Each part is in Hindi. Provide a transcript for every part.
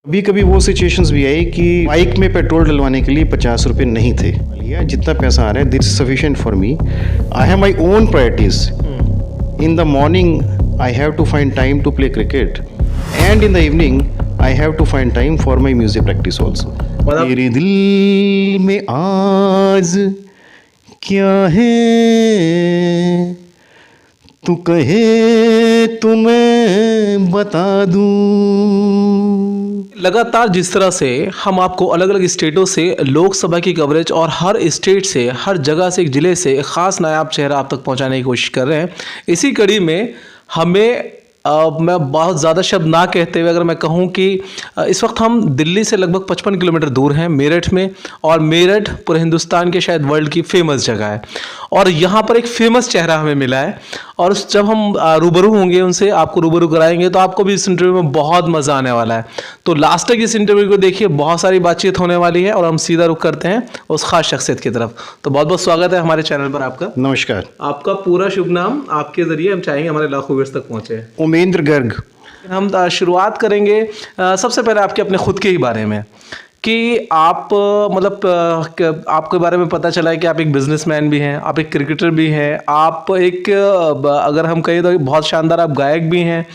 कभी कभी वो सिचुएशंस भी आई कि बाइक में पेट्रोल डलवाने के लिए 50 रुपये नहीं थे। लिया जितना पैसा आ रहा है this sufficient for me. I have my own priorities. In the morning I have to find time to play cricket and in the evening I have to find time for my music practice also. मेरे दिल में आज क्या है तू कहे तो मैं बता दूं। लगातार जिस तरह से हम आपको अलग अलग स्टेटों से लोकसभा की कवरेज और हर स्टेट से, हर जगह से, एक ज़िले से एक ख़ास नायाब चेहरा आप तक पहुंचाने की कोशिश कर रहे हैं, इसी कड़ी में हमें मैं बहुत ज़्यादा शब्द ना कहते हुए अगर मैं कहूं कि इस वक्त हम दिल्ली से लगभग 55 किलोमीटर दूर हैं, मेरठ में। और मेरठ पूरे हिंदुस्तान के शायद वर्ल्ड की फेमस जगह है और यहाँ पर एक फेमस चेहरा हमें मिला है। और जब हम रूबरू होंगे उनसे, आपको रूबरू कराएंगे, तो आपको भी इस इंटरव्यू में बहुत मज़ा आने वाला है। तो लास्ट तक इस इंटरव्यू को देखिए, बहुत सारी बातचीत होने वाली है और हम सीधा रुख करते हैं उस खास शख्सियत की तरफ। तो बहुत बहुत स्वागत है हमारे चैनल पर आपका। नमस्कार। आपका पूरा शुभ नाम आपके जरिए हम चाहेंगे हमारे लाखों व्यूअर्स तक पहुँचे। उमेंद्र गर्ग। हम शुरुआत करेंगे सबसे पहले आपके अपने खुद के ही बारे में कि आप आपके बारे में पता चला है कि आप एक बिजनेसमैन भी हैं, आप एक क्रिकेटर भी हैं, आप एक अगर हम कहें तो बहुत शानदार आप गायक भी हैं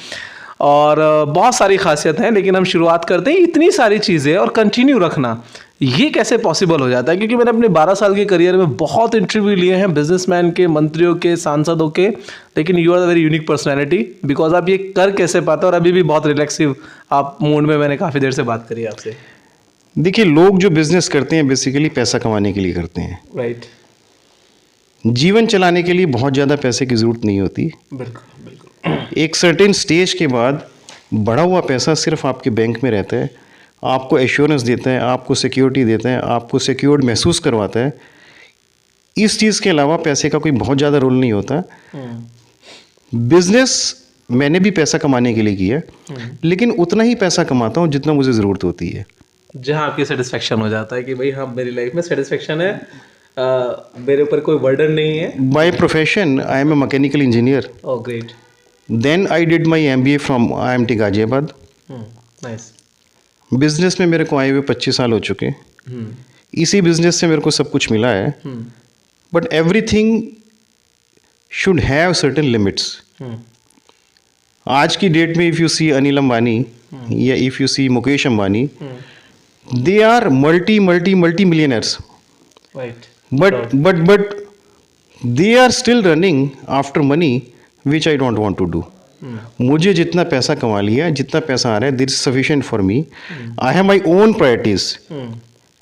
और बहुत सारी खासियत हैं। लेकिन हम शुरुआत करते हैं, इतनी सारी चीज़ें और कंटिन्यू रखना ये कैसे पॉसिबल हो जाता है? क्योंकि मैंने अपने 12 साल के करियर में बहुत इंटरव्यू लिए हैं बिजनेसमैन के, मंत्रियों के, सांसदों के, लेकिन you are a very unique personality. Because आप ये कर कैसे पाते हो और अभी भी बहुत रिलैक्सिव आप मूड में, मैंने काफ़ी देर से बात करी आपसे। देखिए, लोग जो बिजनेस करते हैं बेसिकली पैसा कमाने के लिए करते हैं। राइट। जीवन चलाने के लिए बहुत ज़्यादा पैसे की ज़रूरत नहीं होती। बिल्कुल बिल्कुल। एक सर्टेन स्टेज के बाद बढ़ा हुआ पैसा सिर्फ आपके बैंक में रहता है, आपको एश्योरेंस देता है, आपको सिक्योरिटी देता है, आपको सिक्योर्ड महसूस करवाता है। इस चीज़ के अलावा पैसे का कोई बहुत ज़्यादा रोल नहीं होता। बिजनेस मैंने भी पैसा कमाने के लिए किया, लेकिन उतना ही पैसा कमाता हूँ जितना मुझे ज़रूरत होती है। जहाँ आपकी सेटिस्फेक्शन हो जाता है कि भाई हाँ, मेरी लाइफ में सेटिस्फेक्शन है, मेरे ऊपर कोई बर्डन नहीं है। By profession I am a mechanical engineer. Oh great. Then I did my MBA from IMT Ghaziabad. Nice. Business में मेरे को आए हुए 25 साल हो चुके। इसी बिजनेस से मेरे को सब कुछ मिला है, but everything should have certain limits. आज की डेट में if you see Anil Ambani या if you see Mukesh Ambani, they are multi millionaires, but they are still running after money which I don't want to do. मुझे जितना पैसा कमा लिया, जितना पैसा आ रहा है this sufficient for me. I have my own priorities.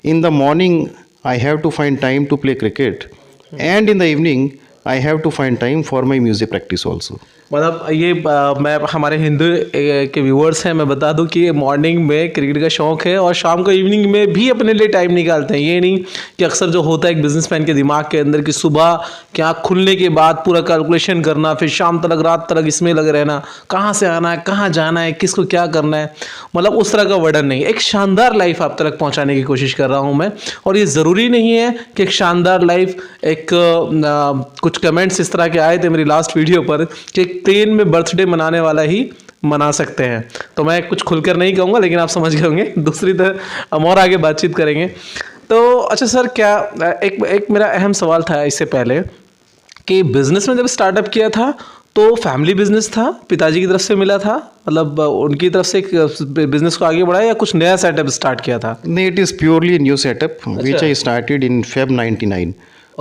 In the morning I have to find time to play cricket and in the evening I have to find time for my music practice also. मतलब ये मैं हमारे हिंदू के व्यूअर्स हैं, मैं बता दूं कि मॉर्निंग में क्रिकेट का शौक़ है और शाम को इवनिंग में भी अपने लिए टाइम निकालते हैं। ये नहीं कि अक्सर जो होता है एक बिजनेसमैन के दिमाग के अंदर कि सुबह की आँख खुलने के बाद पूरा कैलकुलेशन करना, फिर शाम तक, रात तक इसमें लगे रहना, कहाँ से आना है, कहाँ जाना है, किसको क्या करना है। मतलब उस तरह का वर्डन नहीं, एक शानदार लाइफ आप तक पहुँचाने की कोशिश कर रहा हूँ मैं। और ये ज़रूरी नहीं है कि एक शानदार लाइफ कुछ कमेंट्स इस तरह के आए थे मेरी लास्ट वीडियो पर कि ट्रेन में बर्थडे मनाने वाला ही मना सकते हैं, तो मैं कुछ खुलकर नहीं कहूँगा, लेकिन आप समझ गए होंगे। दूसरी तरह हम और आगे बातचीत करेंगे। तो अच्छा सर, क्या एक मेरा अहम सवाल था इससे पहले कि बिजनेस में जब स्टार्टअप किया था तो फैमिली बिजनेस था, पिताजी की तरफ से मिला था, मतलब उनकी तरफ से बिजनेस को आगे बढ़ाया या कुछ नया सेटअप स्टार्ट किया था? नहीं, it is purely new setup which I started in Feb 99.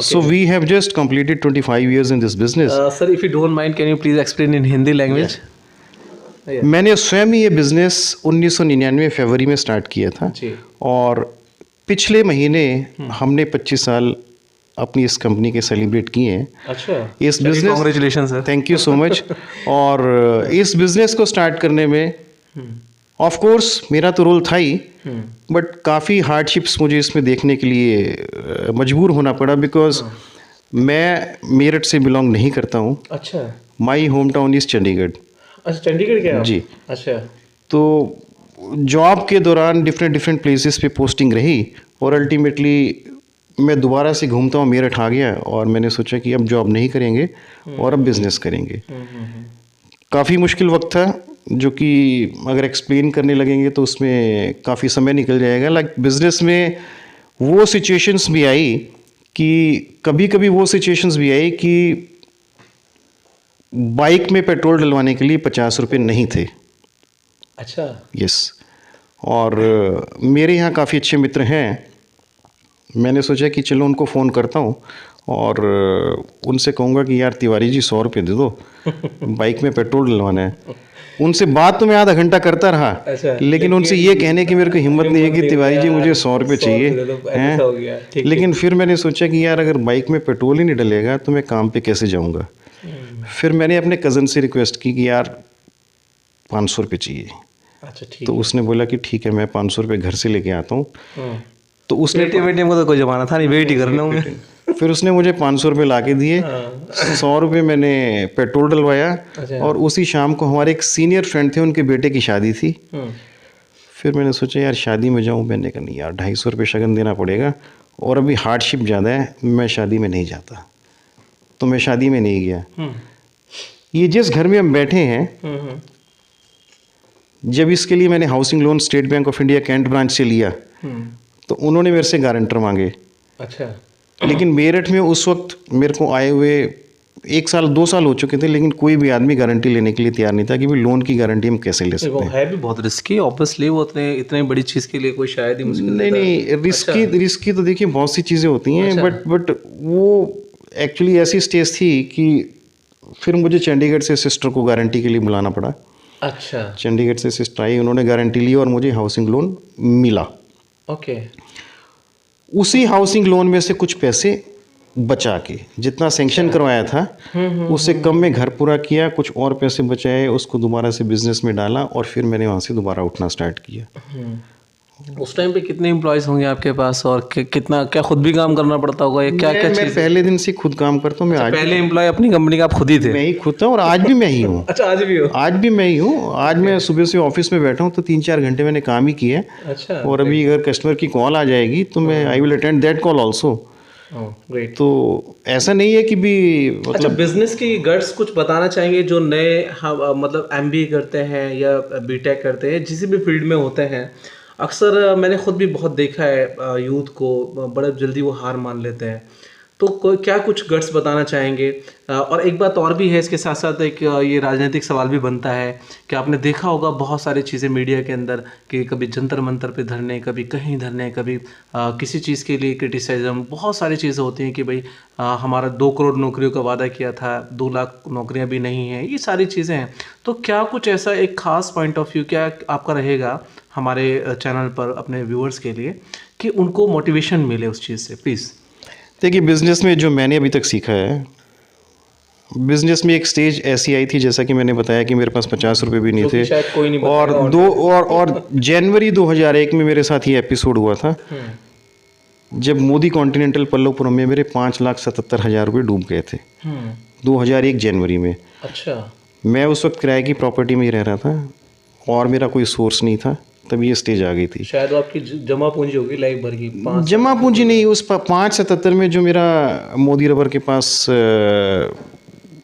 So we have just completed 25 years in this business. Sir, if you don't mind, can you please explain in Hindi language? मैंने स्वयं ये बिज़नेस 1999 फरवरी में स्टार्ट किया था और पिछले महीने हमने 25 साल अपनी इस कंपनी के सेलिब्रेट किए हैं। अच्छा, इस business, congratulation sir, thank you so much. और इस बिज़नेस को स्टार्ट करने में ऑफ कोर्स मेरा तो रोल था ही, बट काफ़ी हार्डशिप्स मुझे इसमें देखने के लिए मजबूर होना पड़ा, बिकॉज मैं मेरठ से बिलोंग नहीं करता हूँ। अच्छा। My home town is Chandigarh. अच्छा, चंडीगढ़ क्या? जी। अच्छा। तो जॉब के दौरान डिफरेंट प्लेसेस पे पोस्टिंग रही और अल्टीमेटली मैं दोबारा से घूमता हूँ, मेरठ आ गया और मैंने सोचा कि अब जॉब नहीं करेंगे और अब बिज़नेस करेंगे। काफ़ी मुश्किल वक्त था, जो कि अगर एक्सप्लेन करने लगेंगे तो उसमें काफ़ी समय निकल जाएगा। लाइक बिजनेस में वो सिचुएशंस भी आई कि कभी कभी वो सिचुएशंस भी आई कि बाइक में पेट्रोल डलवाने के लिए 50 रुपये नहीं थे। अच्छा। यस। और मेरे यहाँ काफ़ी अच्छे मित्र हैं। मैंने सोचा कि चलो उनको फ़ोन करता हूँ और उनसे कहूँगा कि यार तिवारी जी 100 रुपये दे दो, बाइक में पेट्रोल डलवाना है। उनसे बात तो मैं आधा घंटा करता रहा, अच्छा, लेकिन उनसे ये कहने की मेरे को हिम्मत नहीं है कि तिवारी जी मुझे 100 रुपये चाहिए हैं। लेकिन फिर मैंने सोचा कि यार अगर बाइक में पेट्रोल ही नहीं डलेगा तो मैं काम पे कैसे जाऊँगा। फिर मैंने अपने कज़न से रिक्वेस्ट की कि यार 500 रुपये चाहिए। अच्छा, ठीक। तो उसने बोला कि ठीक है मैं 500 रुपये घर से लेके आता हूँ। तो उसने वेटिंग का तो कोई जमाना था नहीं, वेट ही करना हूँ। फिर उसने मुझे 500 रुपये ला के दिए। 100 रुपये मैंने पेट्रोल डलवाया। अच्छा। और उसी शाम को हमारे एक सीनियर फ्रेंड थे, उनके बेटे की शादी थी। फिर मैंने सोचा यार शादी में जाऊँ, मैंने कहा नहीं यार 250 रुपये शगन देना पड़ेगा और अभी हार्डशिप ज़्यादा है, मैं शादी में नहीं जाता। तो मैं शादी में नहीं गया। ये जिस घर में हम बैठे हैं, जब इसके लिए मैंने housing loan State Bank of India Cantt branch से लिया तो उन्होंने मेरे से गारंटर मांगे। अच्छा। लेकिन मेरठ में उस वक्त मेरे को आए हुए 1 साल 2 साल हो चुके थे, लेकिन कोई भी आदमी गारंटी लेने के लिए तैयार नहीं था कि भाई लोन की गारंटी हम कैसे ले सकते वो हैं। है भी बहुत रिस्की, ऑब्वियसली वो इतने बड़ी चीज़ के लिए कोई शायद ही मुश्किल नहीं रिस्की तो देखिए बहुत सी चीज़ें होती हैं। बट वो एक्चुअली ऐसी स्टेज थी कि फिर मुझे चंडीगढ़ से सिस्टर को गारंटी के लिए बुलाना पड़ा। अच्छा। चंडीगढ़ से सिस्टर आई, उन्होंने गारंटी ली और मुझे हाउसिंग लोन मिला। ओके। उसी हाउसिंग लोन में से कुछ पैसे बचा के, जितना सेंक्शन करवाया था उससे कम में घर पूरा किया, कुछ और पैसे बचाए, उसको दोबारा से बिजनेस में डाला और फिर मैंने वहाँ से दोबारा उठना स्टार्ट किया। उस टाइम पे कितने एम्प्लॉयज़ होंगे आपके पास और कितना क्या खुद भी काम करना पड़ता होगा या क्या क्या मैं पहले दिन से खुद काम करता हूँ। मैं आज पहले एम्प्लॉय अपनी कंपनी का आप खुद ही थे? मैं ही खुद था और आज भी मैं ही हूँ। अच्छा, आज भी हो? आज भी मैं ही हूँ। आज मैं सुबह से ऑफिस में बैठा हूँ तो 3-4 घंटे मैंने काम ही किया है। अच्छा। और अभी अगर कस्टमर की कॉल आ जाएगी तो मैं I will attend that call also. Great. तो ऐसा नहीं है कि भी अच्छा, बिजनेस की गट्स कुछ बताना चाहेंगे जो नए मतलब MBA करते हैं या BTech करते हैं, जिस भी फील्ड में होते हैं। अक्सर मैंने खुद भी बहुत देखा है यूथ को बड़े जल्दी वो हार मान लेते हैं। तो क्या कुछ गट्स बताना चाहेंगे? और एक बात और भी है इसके साथ साथ, एक ये राजनीतिक सवाल भी बनता है कि आपने देखा होगा बहुत सारी चीज़ें मीडिया के अंदर कि कभी जंतर मंतर पे धरने, कभी कहीं धरने, कभी किसी चीज़ के लिए क्रिटिसिज्म, बहुत सारी चीज़ें होती हैं कि भाई हमारा 2 करोड़ नौकरियों का वादा किया था, 2 लाख नौकरियां भी नहीं हैं, ये सारी चीज़ें हैं। तो क्या कुछ ऐसा एक ख़ास पॉइंट ऑफ व्यू क्या आपका रहेगा हमारे चैनल पर अपने व्यूअर्स के लिए कि उनको मोटिवेशन मिले उस चीज़ से? प्लीज़। देखिए, बिज़नेस में जो मैंने अभी तक सीखा है, बिज़नेस में एक स्टेज ऐसी आई थी जैसा कि मैंने बताया कि मेरे पास 50 रुपये भी नहीं थे। शायद कोई नहीं और जनवरी 2001 में मेरे साथ ये एपिसोड हुआ था जब मोदी कॉन्टिनेंटल पल्लवपुरम में मेरे 5,77,000 रुपये डूब गए थे 2001 जनवरी में। अच्छा। मैं उस वक्त किराए की प्रॉपर्टी में ही रह रहा था और मेरा कोई सोर्स नहीं था, तभी ये स्टेज आ गई थी। शायद आपकी जमा पूंजी होगी लाइफ भर की? जमा पूंजी नहीं, उस 5,77 में जो मेरा मोदी रबर के पास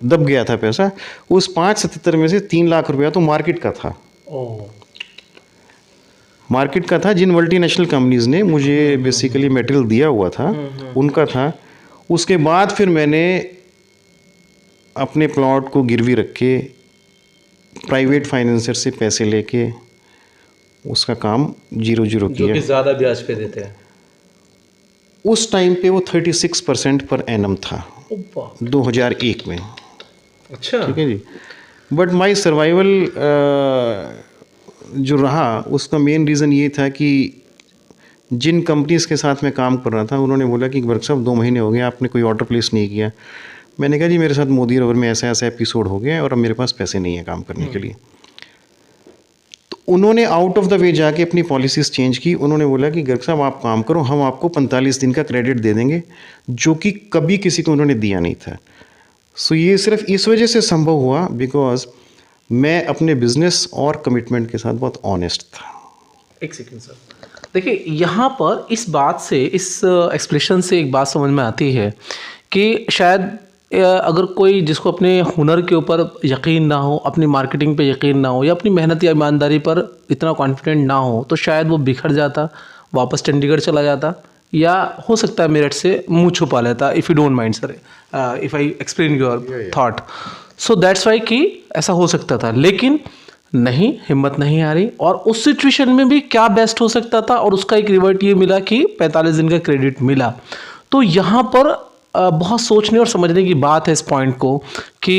दब गया था पैसा, उस 5,77 में से 3 लाख रुपया तो मार्केट का था। मार्केट का था, जिन मल्टीनेशनल कंपनीज ने मुझे बेसिकली मटेरियल दिया हुआ था उनका था। उसके बाद फिर मैंने अपने प्लॉट को गिरवी रख के प्राइवेट फाइनेंसर से पैसे लेके उसका काम 0-0 किया, जो कि ज़्यादा ब्याज पे देते हैं। उस टाइम पे वो 36% पर एनम था 2001 में। अच्छा। ठीक है जी। बट माई सर्वाइवल जो रहा उसका मेन रीज़न ये था कि जिन कंपनीज़ के साथ मैं काम कर रहा था उन्होंने बोला कि वर्क साहब 2 महीने हो गए आपने कोई ऑर्डर प्लेस नहीं किया। मैंने कहा जी मेरे साथ मोदी रबर में ऐसा ऐसा एपिसोड हो गया और अब मेरे पास पैसे नहीं है काम करने के लिए। तो उन्होंने आउट ऑफ द वे जाके अपनी पॉलिसीज़ चेंज की। उन्होंने बोला कि गर्ग साहब आप काम करो, हम आपको 45 दिन का क्रेडिट दे देंगे, जो कि कभी किसी को उन्होंने दिया नहीं था। सो ये सिर्फ इस वजह से संभव हुआ बिकॉज मैं अपने बिजनेस और कमिटमेंट के साथ बहुत ऑनेस्ट था। एक सेकेंड सर, देखिए यहाँ पर इस बात से, इस एक्सप्रेशन से एक बात समझ में आती है कि शायद अगर कोई जिसको अपने हुनर के ऊपर यकीन ना हो, अपनी मार्केटिंग पे यकीन ना हो या अपनी मेहनत या ईमानदारी पर इतना कॉन्फिडेंट ना हो, तो शायद वो बिखर जाता, वापस चंडीगढ़ चला जाता, या हो सकता है मेरठ से मुंह छुपा लेता। If you don't mind sir, if I explain your thought, so that's why कि ऐसा हो सकता था। लेकिन नहीं, हिम्मत नहीं आ रही, और उस सिचुएशन में भी क्या बेस्ट हो सकता था, और उसका एक रिवर्ट ये मिला कि 45 दिन का क्रेडिट मिला। तो यहाँ पर बहुत सोचने और समझने की बात है इस पॉइंट को, कि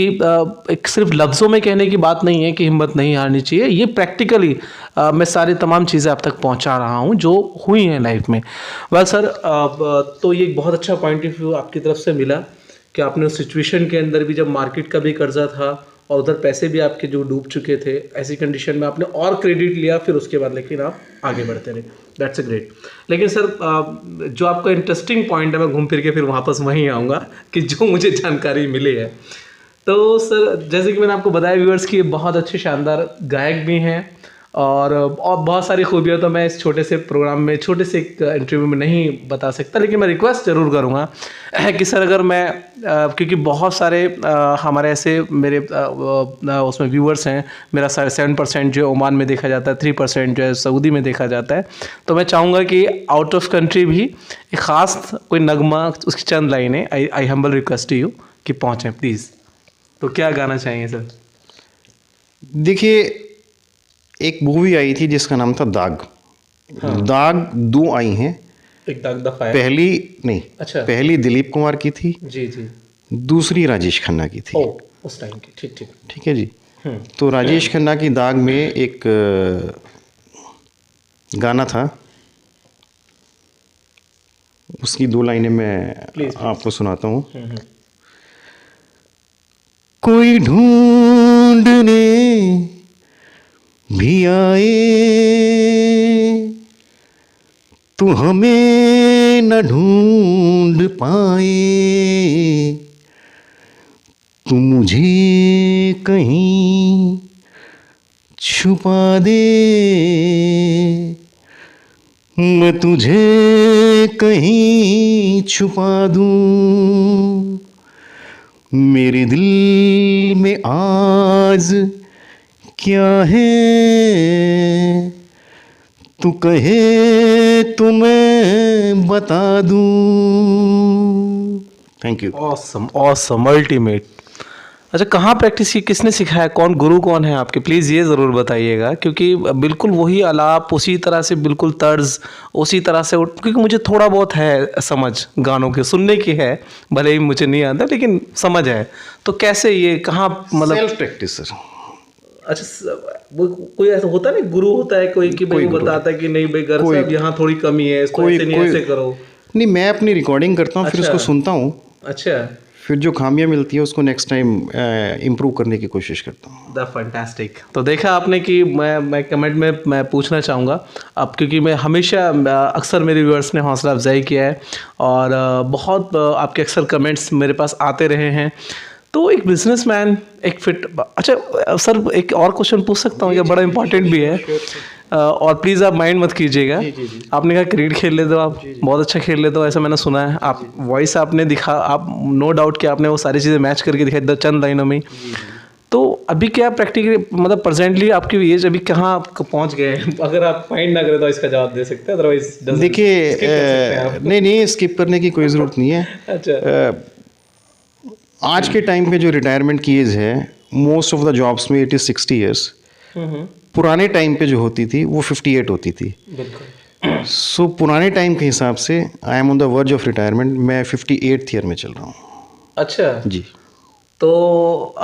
एक सिर्फ लफ्ज़ों में कहने की बात नहीं है कि हिम्मत नहीं हारनी चाहिए। ये प्रैक्टिकली मैं सारी तमाम चीज़ें आप तक पहुंचा रहा हूं जो हुई हैं लाइफ में। वेल सर, तो ये एक बहुत अच्छा पॉइंट ऑफ व्यू आपकी तरफ से मिला कि आपने उस सिचुएशन के अंदर भी, जब मार्केट का भी कर्जा था और उधर पैसे भी आपके जो डूब चुके थे, ऐसी कंडीशन में आपने और क्रेडिट लिया, फिर उसके बाद लेकिन आप आगे बढ़ते रहे। That's a great. लेकिन सर, जो आपका इंटरेस्टिंग पॉइंट है, मैं घूम फिर के फिर वापस वहीं आऊँगा कि जो मुझे जानकारी मिली है। तो सर, जैसे कि मैंने आपको बताया व्यूअर्स कि बहुत अच्छे शानदार गायक भी हैं, और बहुत सारी खूबियाँ तो मैं इस छोटे से प्रोग्राम में, छोटे से एक इंटरव्यू में नहीं बता सकता, लेकिन मैं रिक्वेस्ट ज़रूर करूँगा कि सर, अगर मैं क्योंकि बहुत सारे हमारे ऐसे मेरे उसमें व्यूअर्स हैं, मेरा 7% जो ओमान में देखा जाता है, 3% जो है सऊदी में देखा जाता है, तो मैं चाहूँगा कि आउट ऑफ कंट्री भी एक ख़ास कोई नगमा, उसकी चंद लाइनें, आई हम्बल रिक्वेस्ट यू कि पहुँचें प्लीज़। तो क्या गाना चाहिए सर? देखिए, एक मूवी आई थी जिसका नाम था दाग। हाँ। दाग 2 आई हैं। एक दाग दफा है। पहली नहीं, अच्छा। पहली दिलीप कुमार की थी, जी जी। दूसरी राजेश खन्ना की थी। ओ, उस टाइम की, ठीक ठीक। ठीक है जी। तो राजेश खन्ना की दाग में एक गाना था, उसकी 2 लाइनें मैं आपको सुनाता हूँ। कोई ढूंढने भी आए तू हमें न ढूंढ पाए, तू मुझे कहीं छुपा दे, मैं तुझे कहीं छुपा दूं, मेरे दिल में आज क्या है, तू कहे तो मैं बता दूं। Thank you. Awesome awesome, ultimate. अच्छा, कहाँ प्रैक्टिस की, किसने सिखाया, कौन गुरु कौन है आपके? प्लीज़ ये ज़रूर बताइएगा, क्योंकि बिल्कुल वही आलाप, उसी तरह से बिल्कुल तर्ज, उसी तरह से, क्योंकि मुझे थोड़ा बहुत है समझ गानों के, सुनने की है, भले ही मुझे नहीं आता लेकिन समझ है। तो कैसे ये, कहाँ, मतलब सेल्फ प्रैक्टिस सर। अच्छा, वो कोई ऐसा होता है ना, गुरु होता है कोई कि भाई वो बताता है कि नहीं भाई घर से अब यहाँ थोड़ी कमी है, इसको ऐसे नहीं ऐसे करो? नहीं, मैं अपनी रिकॉर्डिंग करता हूँ, फिर उसको सुनता हूँ। अच्छा। फिर जो खामियां मिलती है उसको नेक्स्ट टाइम इम्प्रूव करने की कोशिश करता हूँ। The fantastic. तो देखा आपने कि मैं कमेंट में मैं पूछना चाहूँगा अब, क्योंकि मैं हमेशा अक्सर मेरे व्यूअर्स ने हौसला अफजाई किया है, और बहुत आपके अक्सर कमेंट्स मेरे पास आते रहे हैं। तो एक बिजनेसमैन, एक फिट, अच्छा सर, एक और क्वेश्चन पूछ सकता हूँ, ये बड़ा इंपॉर्टेंट भी है, और प्लीज़ आप माइंड मत कीजिएगा। आपने कहा क्रिकेट खेल लेते हो आप, बहुत अच्छा खेल लेते हो, ऐसा मैंने सुना है। आप वॉइस आपने दिखा, आप नो डाउट कि आपने वो सारी चीज़ें मैच करके दिखाई चंद लाइनों में। तो अभी क्या प्रैक्टिकली, मतलब प्रेजेंटली आपकी एज अभी कहाँ पहुँच गए हैं? अगर आप माइंड ना करें तो इसका जवाब दे सकते हैं, अदरवाइज देखिए, नहीं स्किप करने की कोई ज़रूरत नहीं है। अच्छा। आज के टाइम पे जो रिटायरमेंट की एज है, मोस्ट ऑफ द जॉब्स में इट इज़ 60 ईयर्स। पुराने टाइम पे जो होती थी वो 58 होती थी। सो पुराने टाइम के हिसाब से I am on the verge of retirement. मैं 58th ईयर में चल रहा हूँ। अच्छा जी। तो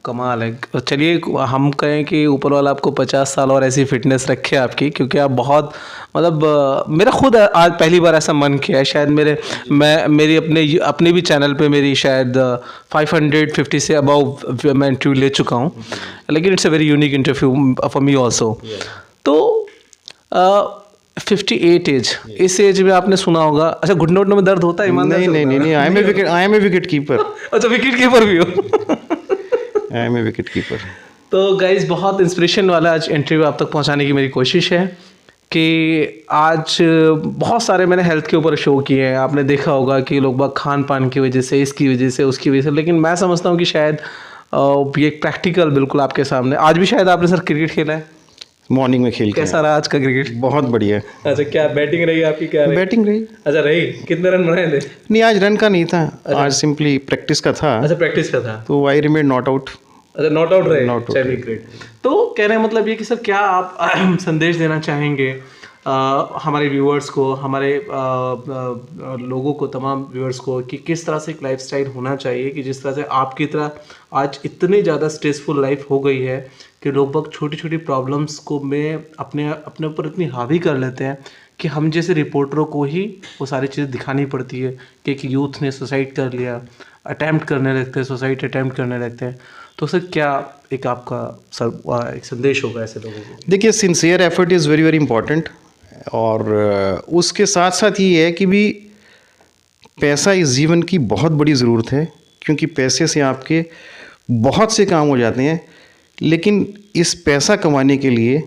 कमाल है। चलिए हम कहें कि ऊपर वाला आपको 50 साल और ऐसी फिटनेस रखे आपकी, क्योंकि आप बहुत, मतलब मेरा खुद आज पहली बार ऐसा मन किया है, शायद मेरी अपने भी चैनल पे मेरी शायद 550 से अबव मैं इंटरव्यू ले चुका हूँ, लेकिन it's a very unique interview for me also. तो 58 एज, इस एज में आपने सुना होगा, अच्छा घुटनों उटनों में दर्द होता है? नहीं, I am a wicket keeper. अच्छा, विकेट कीपर भी हो? I am a wicket keeper. तो गाइज, बहुत इंस्पिरेशन वाला आज इंटरव्यू आप तक पहुंचाने की मेरी कोशिश है कि आज बहुत सारे मैंने हेल्थ के ऊपर शो किए हैं, आपने देखा होगा कि लोग बाग खान पान की वजह से, इसकी वजह से, उसकी वजह से, लेकिन मैं समझता हूँ कि शायद ये एक प्रैक्टिकल बिल्कुल आपके सामने। आज भी शायद आपने सर क्रिकेट खेला है, मॉर्निंग में खेल के कैसा रहा आज का क्रिकेट? बहुत बढ़िया। अच्छा, क्या बैटिंग रही आपकी? क्या रही? बैटिंग रही। अच्छा, रही। कितने रन बनाए थे? नहीं, आज रन का नहीं था, आज सिंपली प्रैक्टिस का था। अच्छा, प्रैक्टिस का था, तो आई रिमेन नॉट आउट। अच्छा, नॉट आउट रहे। Not out चलिए, ग्रेट। तो कहने का मतलब ये कि सर क्या आप संदेश देना चाहेंगे हमारे व्यूअर्स को, हमारे लोगों को, तमाम व्यूअर्स को, कि किस तरह से एक लाइफस्टाइल होना चाहिए कि जिस तरह से आपकी तरह आज इतनी ज़्यादा स्ट्रेसफुल लाइफ हो गई है कि लोग बहुत छोटी छोटी प्रॉब्लम्स को में अपने ऊपर इतनी हावी कर लेते हैं कि हम जैसे रिपोर्टरों को ही वो सारी चीज़ें दिखानी पड़ती है कि एक यूथ ने सुसाइड कर लिया, अटैम्प्ट करने लगते हैं, सुसाइड अटैम्प्ट करने लगते हैं। तो सर क्या एक आपका सर एक संदेश होगा ऐसे लोगों को? देखिए, sincere effort is very very important, और उसके साथ साथ ये है कि भी पैसा इस जीवन की बहुत बड़ी ज़रूरत है, क्योंकि पैसे से आपके बहुत से काम हो जाते हैं, लेकिन इस पैसा कमाने के लिए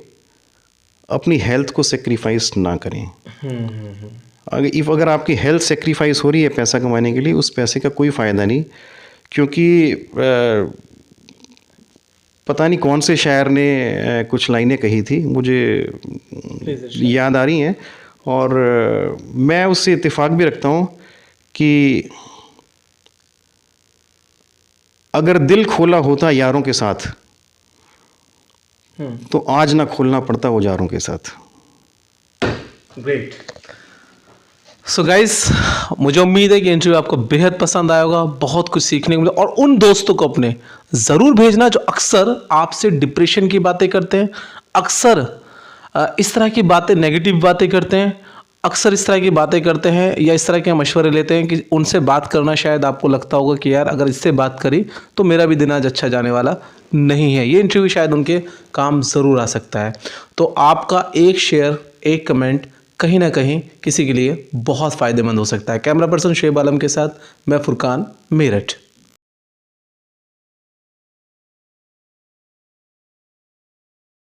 अपनी हेल्थ को सेक्रीफाइस ना करें। अगर आपकी हेल्थ सेक्रीफाइस हो रही है पैसा कमाने के लिए, उस पैसे का कोई फ़ायदा नहीं, क्योंकि पता नहीं कौन से शायर ने कुछ लाइनें कही थी, मुझे याद आ रही हैं, और मैं उससे इत्तेफाक भी रखता हूँ कि अगर दिल खोला होता यारों के साथ तो आज ना खोलना पड़ता औजारों के साथ। ग्रेट। सो गाइस, मुझे उम्मीद है कि इंटरव्यू आपको बेहद पसंद आया होगा, बहुत कुछ सीखने को मिला, और उन दोस्तों को अपने ज़रूर भेजना जो अक्सर आपसे डिप्रेशन की बातें करते हैं, अक्सर इस तरह की बातें, नेगेटिव बातें करते हैं, अक्सर इस तरह की बातें करते हैं या इस तरह के मशवरे लेते हैं कि उनसे बात करना शायद आपको लगता होगा कि यार अगर इससे बात करी तो मेरा भी दिन आज अच्छा जाने वाला नहीं है। ये इंटरव्यू शायद उनके काम ज़रूर आ सकता है। तो आपका एक शेयर, एक कमेंट कहीं ना कहीं किसी के लिए बहुत फ़ायदेमंद हो सकता है। कैमरा पर्सन शुएब आलम के साथ मैं फुरकान, मेरठ।